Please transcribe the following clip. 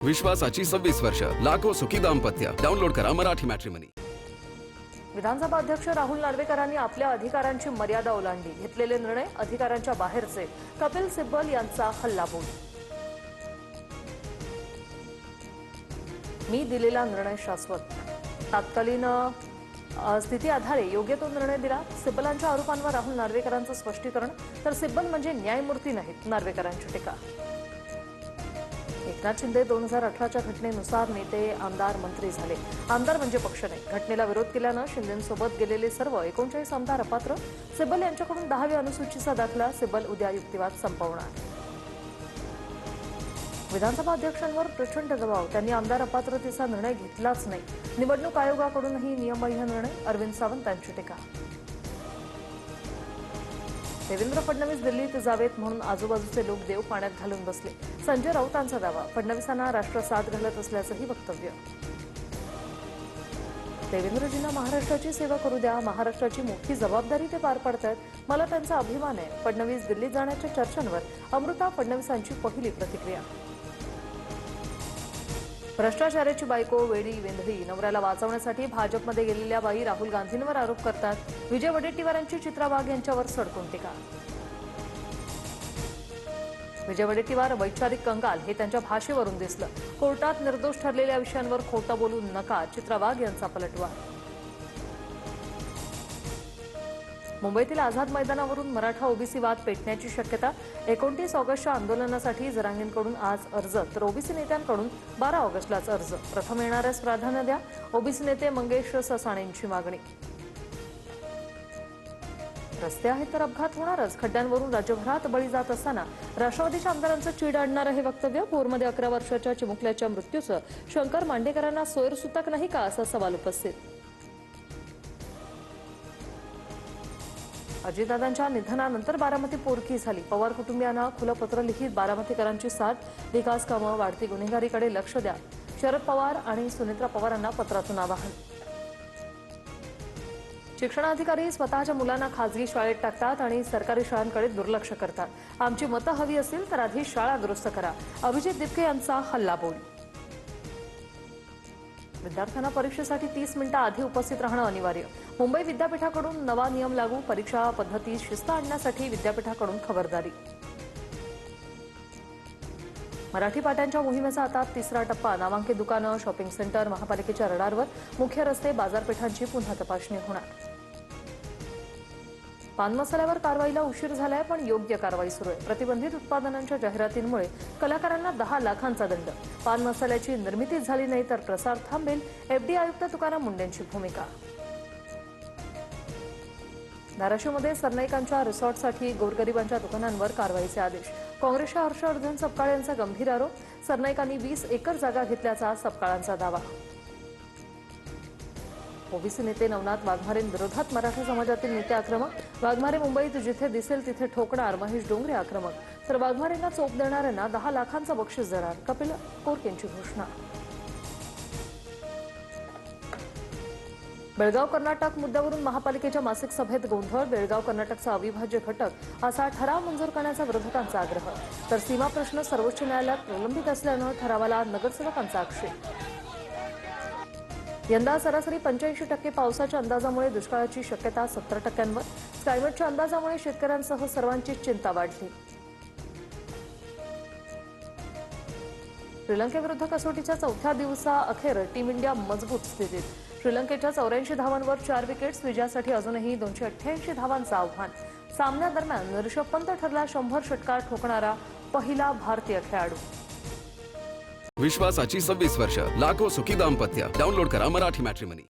विश्वासाची 26 वर्ष, लाखो सुखी दाम्पत्य. डाउनलोड करा मराठी मॅट्रिमनी. विधानसभा अध्यक्ष राहुल नार्वेकरांनी आपल्या अधिकारांची मर्यादा ओलांडली. घेतलेले निर्णय अधिकारांच्या बाहेरचे. कपिल सिब्बल यांचा हल्लाबोल. मी दिलेला निर्णय शाश्वत. तात्कालीन स्थिती आधारे योग्य तो निर्णय दिला. सिब्बलांच्या आरोपांवर राहुल नार्वेकरांचं स्पष्टीकरण. तर सिब्बल म्हणजे न्यायमूर्ती नाहीत, नार्वेकरांची टीका. एकनाथ शिंदे 2018च्या घटनेनुसार नेते, आमदार, मंत्री झाले. आमदार म्हणजे पक्ष नाही. घटनेला विरोध केल्यानं शिंदेंसोबत गेलेले सर्व 39 आमदार अपात्र. सिब्बल यांच्याकडून 10वी अनुसूचीचा दाखला. सिब्बल उद्या युक्तिवाद संपवणार. विधानसभा अध्यक्षांवर प्रचंड दबाव. त्यांनी आमदार अपात्रतेचा निर्णय घेतलाच नाही. निवडणूक आयोगाकडूनही नियमबाह्य निर्णय. अरविंद सावंत यांची टीका. देवेंद्र फडणवीस दिल्लीत जावेत म्हणून आजूबाजूचे लोक देव पाण्यात घालून बसले. संजय राऊतांचा दावा. फडणवीसांना राष्ट्र साथ घालत असल्याचंही वक्तव्य. देवेंद्रजींना महाराष्ट्राची सेवा करू द्या. महाराष्ट्राची मोठी जबाबदारी ते पार पाडतायत. मला त्यांचा अभिमान आहे. फडणवीस दिल्लीत जाण्याच्या चर्चांवर अमृता फडणवीसांची पहिली प्रतिक्रिया. भ्रष्टाचाराची बायको, वेडी वेंधळी. नवऱ्याला वाचवण्यासाठी भाजपमध्ये गेलेल्या बाई राहुल गांधींवर आरोप करतात. विजय वडेट्टीवारांची चित्रा वाघ यांच्यावर सडकून टीका. विजय वडेट्टीवार वैचारिक कंगाल हे त्यांच्या भाषेवरून दिसलं. कोर्टात निर्दोष ठरलेल्या विषयांवर खोटं बोलू नका. चित्रा वाघ यांचा पलटवार. मुंबईतील आझाद मैदानावरून मराठा ओबीसी वाद पेटण्याची शक्यता. 29 ऑगस्टच्या आंदोलनासाठी जरांगेंकडून आज अर्ज, तर ओबीसी नेत्यांकडून 12 ऑगस्टलाच अर्ज. प्रथम येणाऱ्यास प्राधान्य द्या. ओबीसी नेते मंगेश ससाणेंची मागणी. रस्ते आहेत तर अपघात होणारच. खड्ड्यांवरून राज्यभरात बळी जात असताना राष्ट्रवादीच्या आमदारांचं चीड आणणारं हे वक्तव्य. भोरमध्ये 11 वर्षाच्या चिमुकल्याच्या मृत्यूचं शंकर मांडेकरांना सोयरसूतक नाही का, असा सवाल उपस्थित. अजितदादांच्या निधनानंतर बारामती पोरकी झाली. पवार कुटुंबियांना खुलं पत्र लिहित बारामतीकरांची साथ. विकास कामं, वाढती गुन्हेगारीकडे लक्ष द्या. शरद पवार आणि सुनेत्रा पवारांना पत्रातून आवाहन. शिक्षणाधिकारी स्वतःच्या मुलांना खासगी शाळेत टाकतात आणि सरकारी शाळांकडे दुर्लक्ष करतात. आमची मतं हवी असतील तर आधी शाळा दुरुस्त करा. अभिजित दिपके यांचा हल्लाबोल. विद्यार्थ्यांना परीक्षेसाठी 30 मिनिटं आधी उपस्थित राहणं अनिवार्य. मुंबई विद्यापीठाकडून नवा नियम लागू. परीक्षा पद्धतीत शिस्त आणण्यासाठी विद्यापीठाकडून खबरदारी. मराठी पाट्यांच्या मोहिमेचा आता 3रा टप्पा. नामांकित दुकानं, शॉपिंग सेंटर, महापालिकेच्या रडारवर. मुख्य रस्ते, बाजारपेठांची पुन्हा तपासणी होणार. पान मसाल्यावर कारवाईला उशीर झालाय, पण योग्य कारवाई सुरू आहे. प्रतिबंधित उत्पादनांच्या जाहिरातींमुळे कलाकारांना 10 लाखांचा दंड. पान मसाल्याची निर्मितीच झाली नाही तर प्रसार थांबेल. एफडी आयुक्त तुकाराम मुंडेंची भूमिका. धाराशिवमध्ये सरनाईकांच्या रिसॉर्टसाठी गोरगरिबांच्या दुकानांवर कारवाईचे आदेश. काँग्रेसच्या हर्षवर्धन सपकाळ यांचा गंभीर आरोप. सरनाईकांनी 20 एकर जागा घेतल्याचा सपकाळांचा दावा. ओबीसी नेते नवनाथ वाघमारेंविरोधात मराठा समाजातील नेते आक्रमक. वाघमारे मुंबईत जिथे दिसेल तिथे ठोकणार. महेश डोंगरे आक्रमक. तर वाघमारेंना चोप देणाऱ्यांना 10 लाखांचा बक्षीस देणार. कपिल कोरकेंची घोषणा. बेळगाव कर्नाटक मुद्द्यावरून महापालिकेच्या मासिक सभेत गोंधळ. बेळगाव कर्नाटकचा अविभाज्य घटक असा ठराव मंजूर करण्याचा विरोधकांचा आग्रह. तर सीमा प्रश्न सर्वोच्च न्यायालयात प्रलंबित असल्यानं ठरावाला नगरसेवकांचा आक्षेप. यंदा सरासरी 85% पावसाच्या अंदाजामुळे दुष्काळाची शक्यता 70%वर. स्कायमेटच्या अंदाजामुळे शेतकऱ्यांसह सर्वांची चिंता वाढली. श्रीलंकेविरुद्ध कसोटीच्या 4थ्या दिवसाअखेर टीम इंडिया मजबूत स्थितीत. श्रीलंकेच्या 84 धावांवर 4 विकेट्स. विजयासाठी अजूनही 288 धावांचं आव्हान. सामन्यादरम्यान ऋषभ पंत ठरला 100 षटकार ठोकणारा पहिला भारतीय खेळाडू. विश्वासाची 26 वर्ष, लाखो सुखी दाम्पत्य. डाउनलोड करा मराठी मॅट्रिमनी.